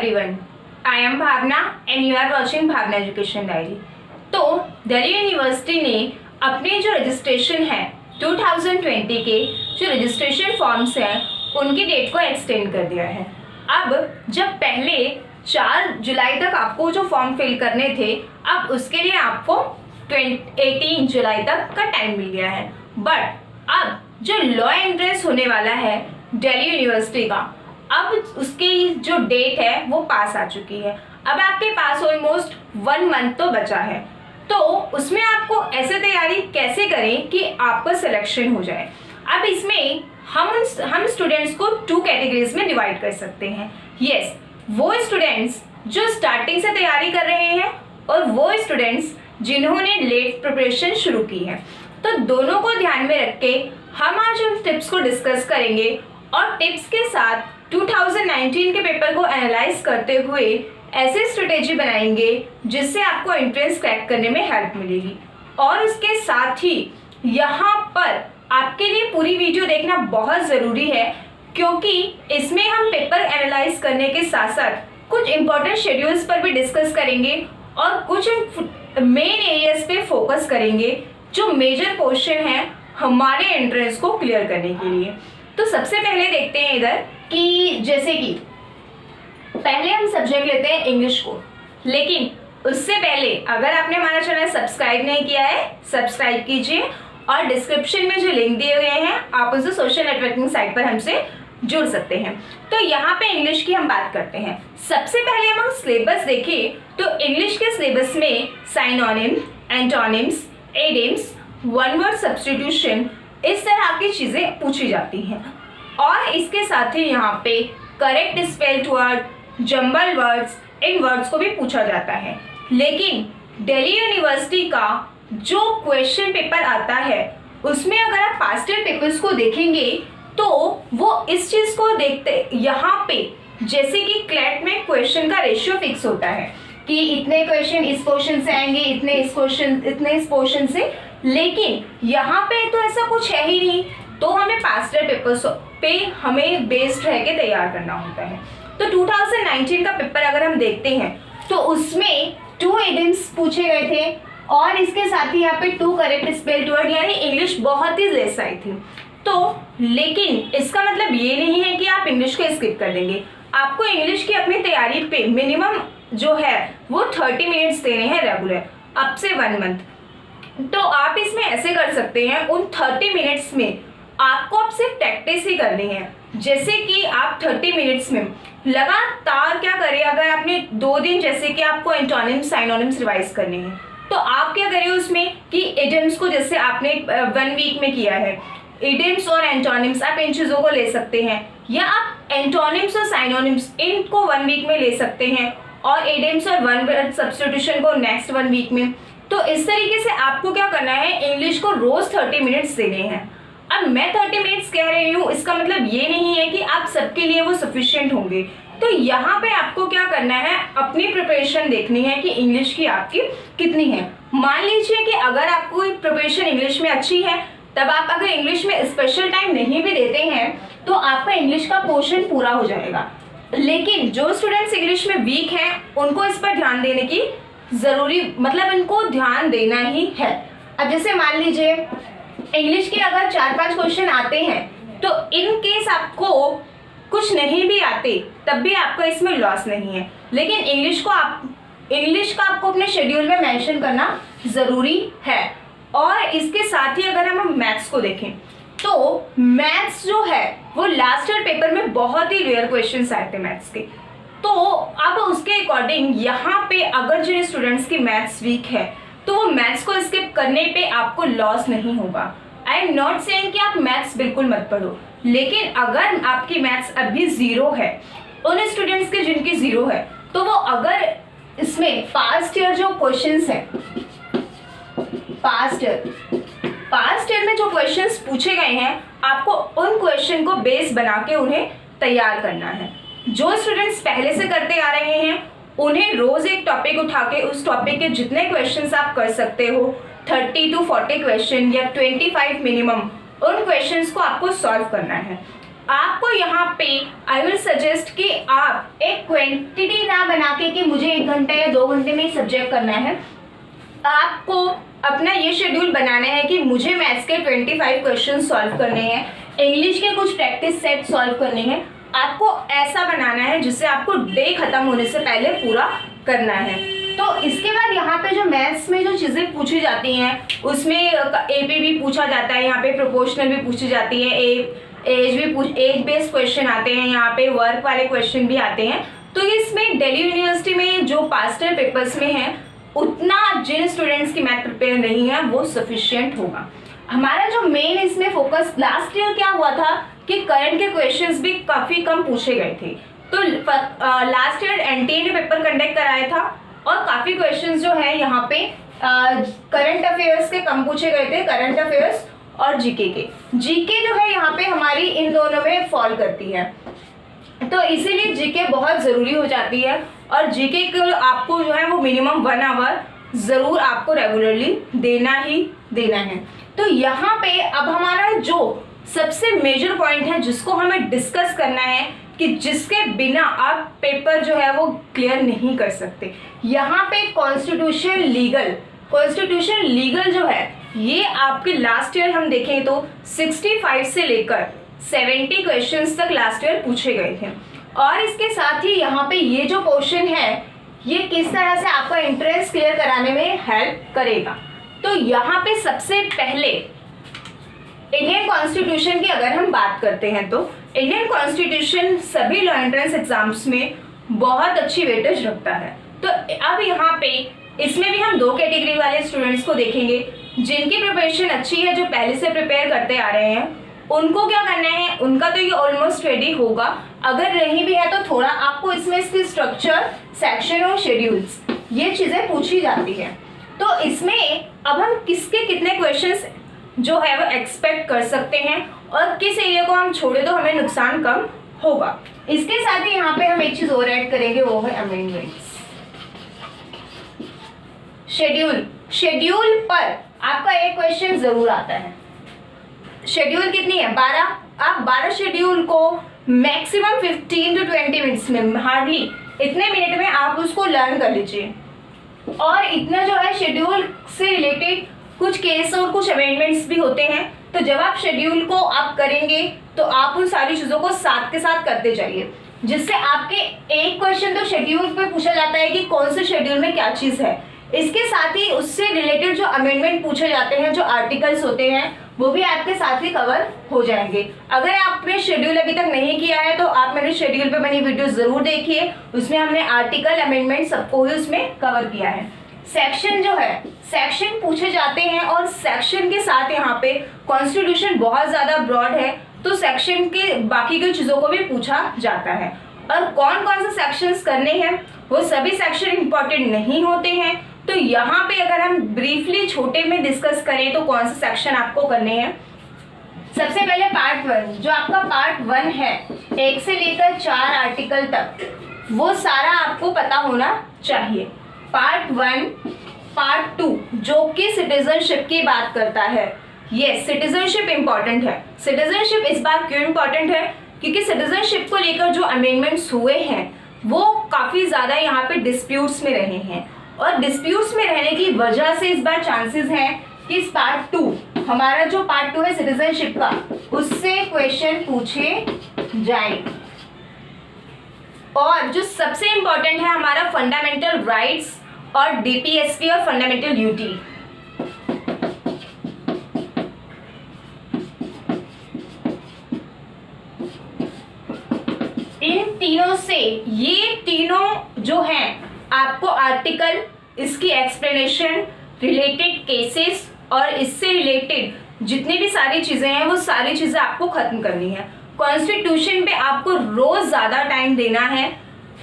everyone. I am Bhavna and you are watching Bhavna Education Diary. तो Delhi university ने अपने जो रजिस्ट्रेशन है 2020 के जो रजिस्ट्रेशन फॉर्म्स हैं उनकी डेट को एक्सटेंड कर दिया है। अब जब पहले 4 जुलाई तक आपको जो फॉर्म फिल करने थे, अब उसके लिए आपको 18 जुलाई तक का टाइम मिल गया है। बट अब जो लॉ एंट्रेंस होने वाला है दिल्ली यूनिवर्सिटी का, अब उसकी जो डेट है वो पास आ चुकी है। अब आपके पास ऑलमोस्ट 1 मंथ तो बचा है, तो उसमें आपको ऐसे तैयारी कैसे करें कि आपका सिलेक्शन हो जाए। अब इसमें हम स्टूडेंट्स को 2 कैटेगरीज में डिवाइड कर सकते हैं। यस, वो स्टूडेंट्स जो स्टार्टिंग से तैयारी कर रहे हैं और वो स्टूडेंट्स जिन्होंने लेट प्रिपरेशन शुरू की है। तो दोनों को ध्यान में रख के हम आज उन टिप्स को डिस्कस करेंगे और टिप्स के साथ 2019 के पेपर को एनालाइज करते हुए ऐसे स्ट्रेटेजी बनाएंगे जिससे आपको एंट्रेंस क्रैक करने में हेल्प मिलेगी। और उसके साथ ही यहाँ पर आपके लिए पूरी वीडियो देखना बहुत ज़रूरी है, क्योंकि इसमें हम पेपर एनालाइज करने के साथ साथ कुछ इंपॉर्टेंट शेड्यूल्स पर भी डिस्कस करेंगे और कुछ मेन एरियाज पे फोकस करेंगे जो मेजर क्वेश्चन है हमारे एंट्रेंस को क्लियर करने के लिए। तो सबसे पहले देखते हैं इधर कि जैसे कि पहले हम सब्जेक्ट लेते हैं इंग्लिश को, लेकिन उससे पहले अगर आपने हमारा चैनल सब्सक्राइब नहीं किया है सब्सक्राइब कीजिए और डिस्क्रिप्शन में जो लिंक दिए हुए हैं आप उसे सोशल नेटवर्किंग साइट पर हमसे जुड़ सकते हैं। तो यहाँ पे इंग्लिश की हम बात करते हैं। सबसे पहले हम सिलेबस देखें तो इंग्लिश के सिलेबस में synonym, antonyms, idioms, one word substitution, इस तरह की चीज़ें पूछी जाती हैं। और इसके साथ ही यहाँ पे correct spelled word, jumble words, इन वर्ड्स को भी पूछा जाता है। लेकिन दिल्ली यूनिवर्सिटी का जो क्वेश्चन पेपर आता है उसमें अगर आप पास्ट ईयर पेपर्स को देखेंगे तो वो इस चीज़ को देखते, यहाँ पे जैसे कि क्लैट में क्वेश्चन का रेशियो फिक्स होता है कि इतने क्वेश्चन इस क्वेश्चन से आएंगे, इतने इस क्वेश्चन से, लेकिन यहाँ पे तो ऐसा कुछ है ही नहीं। तो हमें पास्ट ईयर पेपर्स पे हमें बेस्ड रह के तैयार करना होता है। तो 2019 का पेपर अगर हम देखते हैं तो उसमें 2 एडिम्स पूछे गए थे और इसके साथ ही यहाँ पे 2 करेक्ट स्पेल्ड वर्ड, यानी इंग्लिश बहुत ही लेस आई थी। तो लेकिन इसका मतलब ये नहीं है कि आप इंग्लिश को स्किप कर देंगे। आपको इंग्लिश की अपनी तैयारी पे मिनिमम जो है वो 30 मिनट्स देने हैं रेगुलर, अब से 1 मंथ। तो आप इसमें ऐसे कर सकते हैं, उन 30 मिनट्स में आपको अब सिर्फ प्रैक्टिस ही करनी है। जैसे कि आप 30 मिनट्स में लगातार क्या करें, अगर आपने 2 दिन जैसे कि आपको एंटोनिम्स, साइनोनिम्स रिवाइज करने हैं तो आप क्या करें उसमें कि इडियम्स को जैसे आपने 1 वीक में किया है, इडियम्स और एंटोनिम्स आप इन चीज़ों को ले सकते हैं, या आप एंटोनिम्स और साइनोनिम्स इनको 1 वीक में ले सकते हैं और इडियम्स और वन वर्ड सब्स्टिट्यूशन को नेक्स्ट 1 वीक में। तो इस तरीके से आपको क्या करना है, इंग्लिश को रोज 30 मिनट्स देने हैं। अब मैं 30 मिनट्स कह रही हूँ, इसका मतलब ये नहीं है कि आप सबके लिए वो सफिशिएंट होंगे। तो यहाँ पे आपको क्या करना है, अपनी प्रिपरेशन देखनी है कि इंग्लिश की आपकी कितनी है। मान लीजिए कि अगर आपको प्रिपरेशन इंग्लिश में अच्छी है, तब आप अगर इंग्लिश में स्पेशल टाइम नहीं भी देते हैं तो आपका इंग्लिश का पोर्शन पूरा हो जाएगा। लेकिन जो स्टूडेंट्स इंग्लिश में वीक हैं उनको इस पर ध्यान देने की ज़रूरी, मतलब इनको ध्यान देना ही है। अब जैसे मान लीजिए इंग्लिश के अगर 4-5 क्वेश्चन आते हैं तो इन केस आपको कुछ नहीं भी आते तब भी आपका इसमें लॉस नहीं है। लेकिन इंग्लिश का आपको अपने शेड्यूल में मेंशन करना ज़रूरी है। और इसके साथ ही अगर हम मैथ्स को देखें तो मैथ्स जो है वो लास्ट ईयर पेपर में बहुत ही रेयर क्वेश्चंस आए थे मैथ्स के। तो अब उसके अकॉर्डिंग यहाँ पे अगर जिन स्टूडेंट्स की मैथ्स वीक है तो वो मैथ्स को स्किप करने पे आपको लॉस नहीं होगा। आई एम नॉट सेइंग कि आप मैथ्स बिल्कुल मत पढ़ो, लेकिन अगर आपकी मैथ्स अभी 0 है, उन स्टूडेंट्स के जिनकी 0 है, तो वो अगर इसमें पास्ट ईयर जो क्वेश्चंस हैं, पास्ट ईयर में जो क्वेश्चंस पूछे गए हैं आपको उन क्वेश्चन को बेस बना के उन्हें तैयार करना है। जो स्टूडेंट्स पहले से करते आ रहे हैं उन्हें रोज एक टॉपिक उठा के उस टॉपिक के जितने क्वेश्चंस आप कर सकते हो, 30 to 40 क्वेश्चन या 25 मिनिमम, उन क्वेश्चंस को आपको सॉल्व करना है। आपको यहाँ पे आई विल सजेस्ट कि आप एक क्वांटिटी ना बना के कि मुझे 1 घंटा या 2 घंटे में ही सब्जेक्ट करना है। आपको अपना ये शेड्यूल बनाना है कि मुझे मैथ्स के 25 क्वेश्चन सॉल्व करने हैं, इंग्लिश के कुछ प्रैक्टिस सेट सॉल्व करने हैं। आपको ऐसा बनाना है जिससे आपको डे खत्म होने से पहले पूरा करना है। तो इसके बाद यहाँ पे जो मैथ्स में जो चीज़ें पूछी जाती हैं उसमें एपी भी पूछा जाता है, यहाँ पे प्रोपोर्शनल भी पूछी जाती है, एज बेस्ड क्वेश्चन आते हैं, यहाँ पे वर्क वाले क्वेश्चन भी आते हैं। तो इसमें दिल्ली यूनिवर्सिटी में जो पास्ट ईयर पेपर्स में है उतना जिन स्टूडेंट्स की मैथ प्रिपेयर नहीं है वो सफिशिएंट होगा। हमारा जो मेन इसमें फोकस लास्ट ईयर क्या हुआ था कि करंट के क्वेश्चंस भी काफ़ी कम पूछे गए थे। तो लास्ट ईयर एनटीए ने पेपर कंडक्ट कराया था और काफ़ी क्वेश्चंस जो है यहाँ पे करंट अफेयर्स के कम पूछे गए थे, करंट अफेयर्स और जीके के। जीके जो है यहाँ पे हमारी इन दोनों में फॉल करती है, तो इसीलिए जीके बहुत ज़रूरी हो जाती है और जीके को आपको जो है वो मिनिमम 1 आवर ज़रूर आपको रेगुलरली देना ही देना है। तो यहाँ पे अब हमारा जो सबसे मेजर पॉइंट है जिसको हमें डिस्कस करना है कि जिसके बिना आप पेपर जो है वो क्लियर नहीं कर सकते। यहाँ पे कॉन्स्टिट्यूशन लीगल जो है ये आपके लास्ट ईयर हम देखें तो 65 से लेकर 70 क्वेश्चंस तक लास्ट ईयर पूछे गए थे। और इसके साथ ही यहाँ पे ये जो क्वेश्चन है ये किस तरह से आपका इंटरेस्ट क्लियर कराने में हेल्प करेगा। तो यहाँ पे सबसे पहले इंडियन कॉन्स्टिट्यूशन की अगर हम बात करते हैं तो इंडियन कॉन्स्टिट्यूशन सभी लॉ एंट्रेंस एग्जाम्स में बहुत अच्छी वेटेज रखता है। तो अब यहाँ पे इसमें भी हम 2 कैटेगरी वाले स्टूडेंट्स को देखेंगे, जिनकी प्रिपरेशन अच्छी है, जो पहले से प्रिपेयर करते आ रहे हैं। उनको क्या करना है, उनका तो ये ऑलमोस्ट रेडी होगा, अगर नहीं भी है तो थोड़ा आपको इसमें इसकी स्ट्रक्चर, सेक्शन और शेड्यूल्स ये चीज़ें पूछी जाती है। तो इसमें अब हम किसके कितने क्वेश्चंस जो है वो एक्सपेक्ट कर सकते हैं और किस एरिया को हम छोड़े तो हमें नुकसान कम होगा। इसके साथ ही यहाँ पे हम एक चीज़ और ऐड करेंगे, वो है अमेंडमेंट्स। शेड्यूल पर आपका एक क्वेश्चन जरूर आता है। शेड्यूल कितनी है, 12। आप 12 शेड्यूल को मैक्सिमम 15 to 20 मिनट्स में, हार्डली इतने मिनट में आप उसको लर्न कर लीजिए। और इतना जो है शेड्यूल से रिलेटेड कुछ केस और कुछ अमेंडमेंट्स भी होते हैं। तो जब आप शेड्यूल को आप करेंगे तो आप उन सारी चीज़ों को साथ के साथ करते जाइए, जिससे आपके एक क्वेश्चन तो शेड्यूल पे पूछा जाता है कि कौन से शेड्यूल में क्या चीज़ है। इसके साथ ही उससे रिलेटेड जो अमेंडमेंट पूछे जाते हैं, जो आर्टिकल्स होते हैं, वो भी आपके साथ ही कवर हो जाएंगे। अगर आपने शेड्यूल अभी तक नहीं किया है तो आप मेरे शेड्यूल पे बनी वीडियो ज़रूर देखिए, उसमें हमने आर्टिकल, अमेंडमेंट सबको ही उसमें कवर किया है। सेक्शन जो है, सेक्शन पूछे जाते हैं और सेक्शन के साथ यहाँ पे कॉन्स्टिट्यूशन बहुत ज़्यादा ब्रॉड है तो सेक्शन के बाकी की चीज़ों को भी पूछा जाता है। और कौन कौन से सेक्शंस करने हैं, वो सभी सेक्शन इंपॉर्टेंट नहीं होते हैं। तो यहाँ पे अगर हम ब्रीफली छोटे में डिस्कस करें तो कौन से सेक्शन आपको करने हैं। सबसे पहले पार्ट 1, जो आपका पार्ट 1 है 1 से लेकर 4 आर्टिकल तक, वो सारा आपको पता होना चाहिए। पार्ट 1, पार्ट 2 जो कि सिटीजनशिप की बात करता है। यस, सिटीजनशिप इंपॉर्टेंट है। सिटीजनशिप इस बार क्यों इंपॉर्टेंट है, क्योंकि सिटीजनशिप को लेकर जो अमेंडमेंट्स हुए हैं वो काफ़ी ज़्यादा यहाँ पे डिस्प्यूट्स में रहे हैं और डिस्प्यूट्स में रहने की वजह से इस बार चांसेस हैं कि इस पार्ट 2, हमारा जो पार्ट 2 है सिटीजनशिप का, उससे क्वेश्चन पूछे जाए। और जो सबसे इंपॉर्टेंट है हमारा फंडामेंटल राइट्स और डीपीएसपी और फंडामेंटल ड्यूटी। इन तीनों से, ये तीनों जो हैं आपको आर्टिकल, इसकी एक्सप्लेनेशन, रिलेटेड केसेस और इससे रिलेटेड जितनी भी सारी चीज़ें हैं वो सारी चीज़ें आपको ख़त्म करनी है। कॉन्स्टिट्यूशन पे आपको रोज़ ज़्यादा टाइम देना है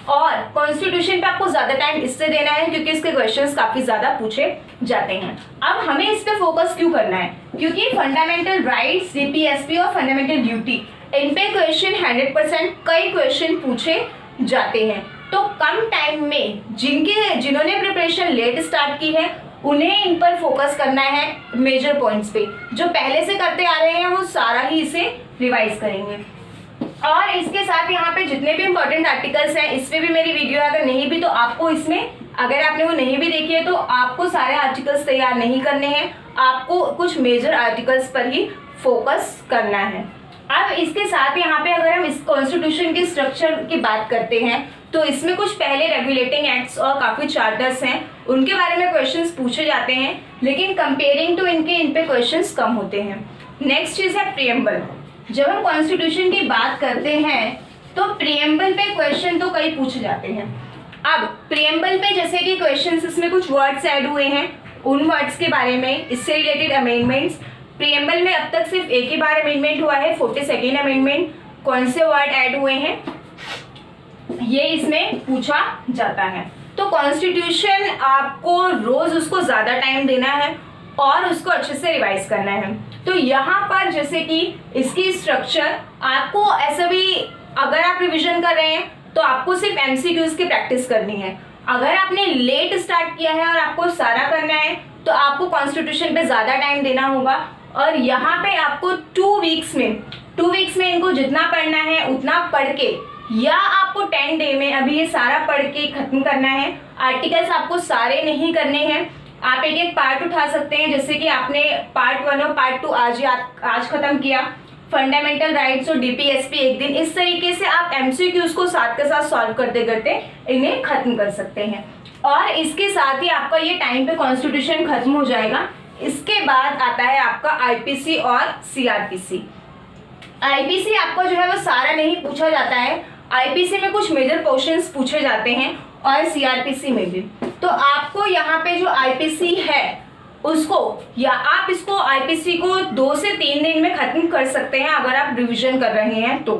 और कॉन्स्टिट्यूशन पे आपको ज़्यादा टाइम इससे देना है क्योंकि इसके क्वेश्चंस काफ़ी ज़्यादा पूछे जाते हैं। अब हमें इस पे फोकस क्यों करना है, क्योंकि फंडामेंटल राइट्स, डीपीएसपी और फंडामेंटल ड्यूटी, इन पे क्वेश्चन 100% कई क्वेश्चन पूछे जाते हैं। तो कम टाइम में जिन्होंने प्रिपरेशन लेट स्टार्ट की है उन्हें इन पर फोकस करना है, मेजर पॉइंट्स पे। जो पहले से करते आ रहे हैं वो सारा ही इसे रिवाइज करेंगे। और इसके साथ यहाँ पे जितने भी इंपॉर्टेंट आर्टिकल्स हैं इस पे भी मेरी वीडियो है, अगर नहीं भी तो आपको इसमें, अगर आपने वो नहीं भी देखी है तो आपको सारे आर्टिकल्स तैयार नहीं करने हैं, आपको कुछ मेजर आर्टिकल्स पर ही फोकस करना है। अब इसके साथ यहाँ पे अगर हम इस कॉन्स्टिट्यूशन के स्ट्रक्चर की बात करते हैं तो इसमें कुछ पहले रेगुलेटिंग एक्ट्स और काफ़ी चार्टर्स हैं, उनके बारे में क्वेश्चंस पूछे जाते हैं, लेकिन कंपेयरिंग टू इनके इन पे क्वेश्चंस कम होते हैं। नेक्स्ट चीज़ है प्रीएम्बल। जब हम कॉन्स्टिट्यूशन की बात करते हैं तो प्रीएम्बल पे क्वेश्चन तो कई पूछे जाते हैं। अब प्रीएम्बल पे जैसे कि क्वेश्चंस, इसमें कुछ वर्ड्स ऐड हुए हैं, उन वर्ड्स के बारे में, इससे रिलेटेड अमेंडमेंट्स। प्रीएम्बल में अब तक सिर्फ एक ही बार अमेंडमेंट हुआ है, 42nd अमेंडमेंट। कौन से वर्ड ऐड हुए हैं ये इसमें पूछा जाता है। तो कॉन्स्टिट्यूशन आपको रोज उसको ज़्यादा टाइम देना है और उसको अच्छे से रिवाइज करना है। तो यहाँ पर जैसे कि इसकी स्ट्रक्चर आपको ऐसा भी, अगर आप रिवीजन कर रहे हैं तो आपको सिर्फ एमसीक्यूज की प्रैक्टिस करनी है। अगर आपने लेट स्टार्ट किया है और आपको सारा करना है तो आपको कॉन्स्टिट्यूशन पे ज़्यादा टाइम देना होगा। और यहाँ पे आपको 2 वीक्स में इनको जितना पढ़ना है उतना पढ़ के, या आपको 10 डे में अभी ये सारा पढ़ के खत्म करना है। आर्टिकल्स आपको सारे नहीं करने हैं, आप एक एक पार्ट उठा सकते हैं, जैसे कि आपने पार्ट 1 और पार्ट 2 आज खत्म किया, फंडामेंटल राइट्स और डीपीएसपी एक दिन, इस तरीके से आप एमसीक्यूज को साथ के साथ सॉल्व करते करते इन्हें खत्म कर सकते हैं। और इसके साथ ही आपका ये टाइम पे कॉन्स्टिट्यूशन खत्म हो जाएगा। इसके बाद आता है आपका आईपीसी और सीआरपीसी। आईपीसी आपको जो है वो सारा नहीं पूछा जाता है, आईपीसी में कुछ मेजर क्वेश्चंस पूछे जाते हैं और सीआरपीसी में भी। तो आपको यहाँ पे जो आईपीसी है उसको, या आप इसको आईपीसी को 2 से 3 दिन में खत्म कर सकते हैं अगर आप रिवीजन कर रहे हैं तो,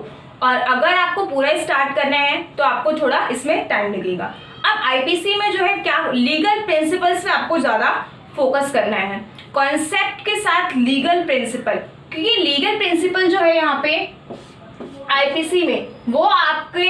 और अगर आपको पूरा स्टार्ट करना है तो आपको थोड़ा इसमें टाइम लगेगा। अब आईपीसी में जो है क्या, लीगल प्रिंसिपल्स पे आपको ज़्यादा फोकस करना है, कॉन्सेप्ट के साथ लीगल प्रिंसिपल, क्योंकि लीगल प्रिंसिपल जो है यहाँ पे आईपीसी में वो आपके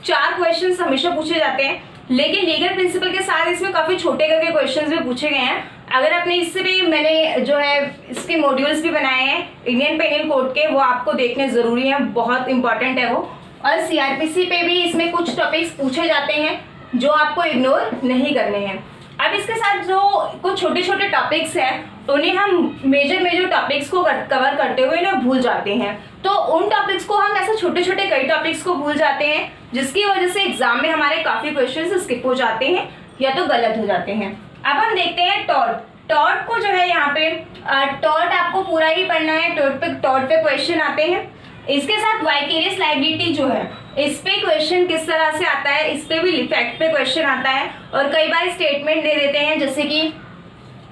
4 क्वेश्चंस हमेशा पूछे जाते हैं, लेकिन लीगल प्रिंसिपल के साथ इसमें काफ़ी छोटे करके क्वेश्चंस भी पूछे गए हैं। अगर आपने इससे भी, मैंने जो है इसके मॉड्यूल्स भी बनाए हैं इंडियन पेनल कोड के, वो आपको देखने ज़रूरी हैं, बहुत इंपॉर्टेंट है वो। और सीआरपीसी पे भी इसमें कुछ टॉपिक्स पूछे जाते हैं जो आपको इग्नोर नहीं करने हैं। अब इसके साथ जो कुछ छोटे छोटे टॉपिक्स हैं उन्हें हम मेजर टॉपिक्स को कवर करते हुए ना भूल जाते हैं। तो उन टॉपिक्स को हम ऐसे छोटे छोटे कई टॉपिक्स को भूल जाते हैं, जिसकी वजह से एग्जाम में हमारे काफ़ी क्वेश्चंस स्किप हो जाते हैं या तो गलत हो जाते हैं। अब हम देखते हैं टॉर्ट को जो है यहाँ पे टॉर्ट आपको पूरा ही पढ़ना है, टॉर्ट पे क्वेश्चन आते हैं। इसके साथ वाइकेरियस लायबिलिटी जो है इस पे क्वेश्चन किस तरह से आता है, इस पे भी इफेक्ट पे क्वेश्चन आता है, और कई बार स्टेटमेंट दे देते हैं, जैसे कि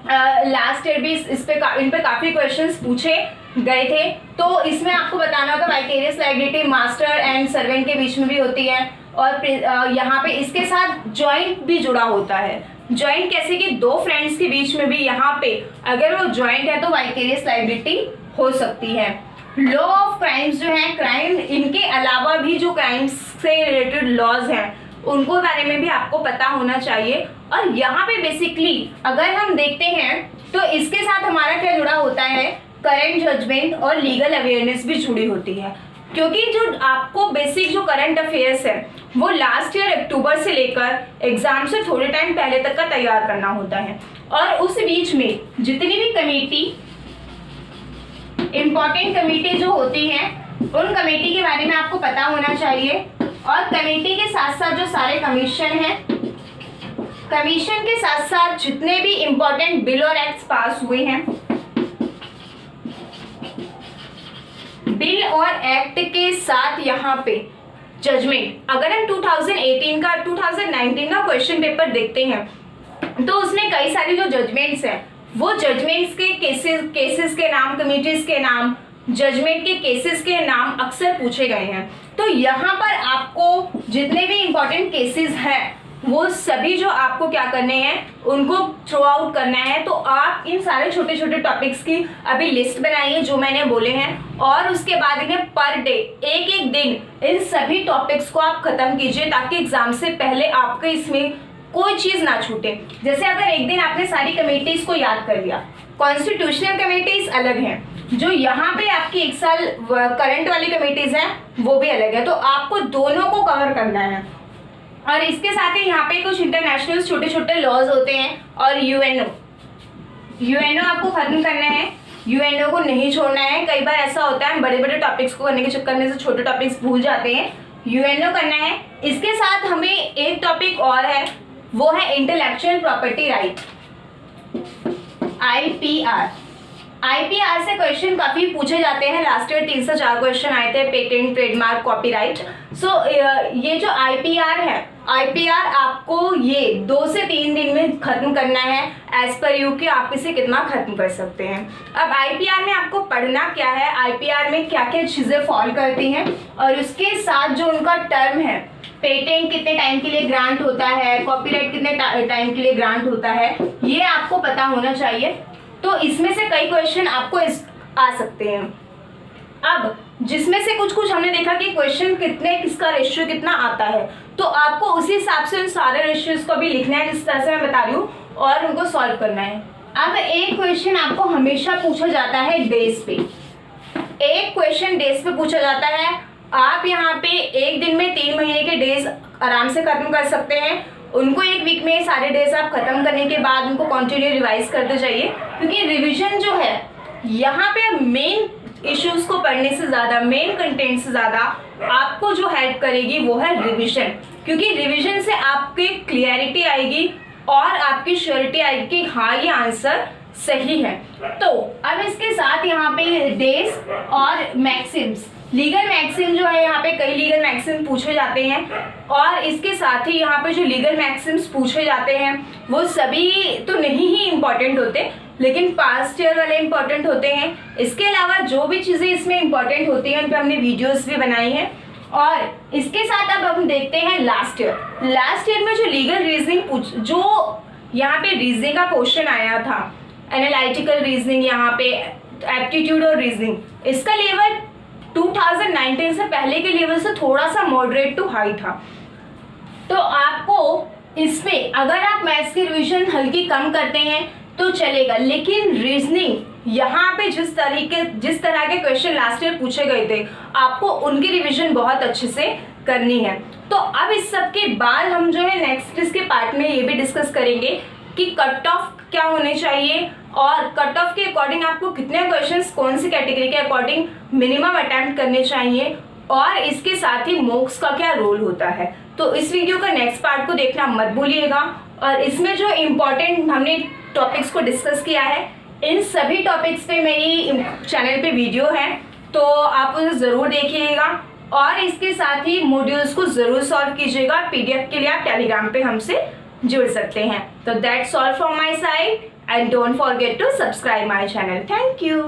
लास्ट ईयर भी इन पे काफ़ी क्वेश्चंस पूछे गए थे। तो इसमें आपको बताना होगा vicarious liability master and servant के बीच में भी होती है, और यहाँ पे इसके साथ जॉइंट भी जुड़ा होता है। जॉइंट कैसे कि 2 फ्रेंड्स के बीच में भी यहाँ पे अगर वो जॉइंट है तो वाइकेरियस लायबिलिटी हो सकती है। लॉ ऑफ क्राइम्स जो है, क्राइम इनके अलावा भी जो क्राइम्स से रिलेटेड लॉज हैं उनको बारे में भी आपको पता होना चाहिए। और यहाँ पे बेसिकली अगर हम देखते हैं तो इसके साथ हमारा क्या जुड़ा होता है, करंट जजमेंट और लीगल अवेयरनेस भी जुड़ी होती है, क्योंकि जो आपको बेसिक जो करंट अफेयर्स है वो लास्ट ईयर अक्टूबर से लेकर एग्जाम से थोड़े टाइम पहले तक का तैयार करना होता है। और उस बीच में जितनी भी कमेटी, इम्पॉर्टेंट कमेटी जो होती हैं, उन कमेटी के बारे में आपको पता होना चाहिए। और कमेटी के साथ साथ जो सारे कमीशन हैं, कमीशन के साथ साथ जितने भी इम्पॉर्टेंट बिल और एक्ट्स पास हुए हैं, बिल और एक्ट के साथ यहाँ पे जजमेंट, अगर हम 2019 का क्वेश्चन पेपर देखते हैं तो उसमें कई सारी जो जजमेंट्स हैं वो जजमेंट्स के केसेस के नाम, कमिटीज के नाम, जजमेंट के केसेस के नाम अक्सर पूछे गए हैं। तो यहाँ पर आपको जितने भी इम्पोर्टेंट केसेस हैं वो सभी जो आपको क्या करने हैं, उनको थ्रो आउट करना है। तो आप इन सारे छोटे छोटे टॉपिक्स की अभी लिस्ट बनाइए जो मैंने बोले हैं, और उसके बाद इन्हें पर डे एक दिन इन सभी टॉपिक्स को आप खत्म कीजिए, ताकि एग्जाम से पहले आपके इसमें कोई चीज़ ना छूटे। जैसे अगर एक दिन आपने सारी कमेटीज को याद कर लिया कॉन्स्टिट्यूशनल कमेटीज अलग हैं, जो यहाँ पे आपकी 1 साल करंट वाली कमेटीज हैं वो भी अलग है, तो आपको दोनों को कवर करना है। और इसके साथ ही यहाँ पे कुछ इंटरनेशनल छोटे छोटे लॉज होते हैं और यूएनओ आपको खत्म करना है, यूएनओ को नहीं छोड़ना है। कई बार ऐसा होता है हम बड़े बड़े टॉपिक्स को करने के चक्कर में से छोटे टॉपिक्स भूल जाते हैं, यूएनओ करना है। इसके साथ हमें एक टॉपिक और है, वो है इंटेलेक्चुअल प्रॉपर्टी राइट, आईपीआर से क्वेश्चन काफी पूछे जाते हैं। लास्ट ईयर 3 से 4 क्वेश्चन आए थे, पेटेंट, ट्रेडमार्क, कॉपीराइट। ये जो आईपीआर है, आईपीआर आपको ये 2 से 3 दिन में खत्म करना है, एज पर यू कि आप इसे कितना खत्म कर सकते हैं। अब आईपीआर में आपको पढ़ना क्या है, आईपीआर में क्या क्या चीजें फॉल करती हैं, और उसके साथ जो उनका टर्म है, पेटेंट कितने टाइम के लिए ग्रांट होता है, कॉपीराइट कितने टाइम के लिए ग्रांट होता है, ये आपको पता होना चाहिए। तो इसमें से कई क्वेश्चन आपको आ सकते हैं। अब जिसमें से कुछ हमने देखा कि क्वेश्चन कितने, किसका रेशियो कितना आता है, तो आपको उसी हिसाब से उन सारे रेशियोज को भी लिखना है जिस तरह से मैं बता रही हूँ, और उनको सॉल्व करना है। अब एक क्वेश्चन आपको हमेशा पूछा जाता है डेज पे, एक क्वेश्चन डेज पे पूछा जाता है। आप यहाँ पे एक दिन में 3 महीने के डेज आराम से खत्म कर सकते हैं, उनको 1 वीक में सारे डेज आप खत्म करने के बाद उनको कंटिन्यू रिवाइज करते जाइए, क्योंकि रिवीजन जो है यहाँ पे मेन इश्यूज को पढ़ने से ज़्यादा, मेन कंटेंट से ज़्यादा आपको जो हेल्प करेगी वो है रिवीजन, क्योंकि रिवीजन से आपकी क्लियरिटी आएगी और आपकी श्योरिटी आएगी कि हाँ ये आंसर सही है। तो अब इसके साथ यहाँ पे डेज और मैक्सिम्स, लीगल मैक्सिम जो है, यहाँ पे कई लीगल मैक्सिम पूछे जाते हैं, और इसके साथ ही यहाँ पे जो लीगल मैक्सिम्स पूछे जाते हैं वो सभी तो नहीं ही इम्पोर्टेंट होते, लेकिन पास्ट ईयर वाले इम्पोर्टेंट होते हैं। इसके अलावा जो भी चीज़ें इसमें इम्पोर्टेंट होती हैं उन पर हमने वीडियोस भी बनाई हैं। और इसके साथ अब हम देखते हैं लास्ट ईयर में जो लीगल रीजनिंग जो यहाँ पे रीजनिंग का क्वेश्चन आया था, एनालिटिकल रीजनिंग, यहाँ पे एप्टीट्यूड और रीजनिंग, इसका लेवल 2019 से पहले के लेवल से थोड़ा सा मॉडरेट टू हाई था। तो आपको इसमें अगर आप मैथ्स की रिवीजन हल्की कम करते हैं तो चलेगा, लेकिन रीजनिंग यहाँ पे जिस तरह के क्वेश्चन लास्ट ईयर पूछे गए थे, आपको उनकी रिवीजन बहुत अच्छे से करनी है। तो अब इस सब के बाद हम जो है नेक्स्ट इसके पार्ट में ये भी डिस्कस करेंगे कि कट ऑफ क्या होने चाहिए, और कट ऑफ के अकॉर्डिंग आपको कितने क्वेश्चंस कौन सी कैटेगरी के अकॉर्डिंग मिनिमम अटेम्प्ट करने चाहिए, और इसके साथ ही मॉक्स का क्या रोल होता है। तो इस वीडियो का नेक्स्ट पार्ट को देखना मत भूलिएगा, और इसमें जो इम्पोर्टेंट हमने टॉपिक्स को डिस्कस किया है, इन सभी टॉपिक्स पे मेरी चैनल पे वीडियो है, तो आप उसे ज़रूर देखिएगा, और इसके साथ ही मॉड्यूल्स को ज़रूर सॉल्व कीजिएगा। PDF के लिए आप टेलीग्राम पे हमसे जुड़ सकते हैं। तो that's all from my side, and don't forget to subscribe my channel. Thank you.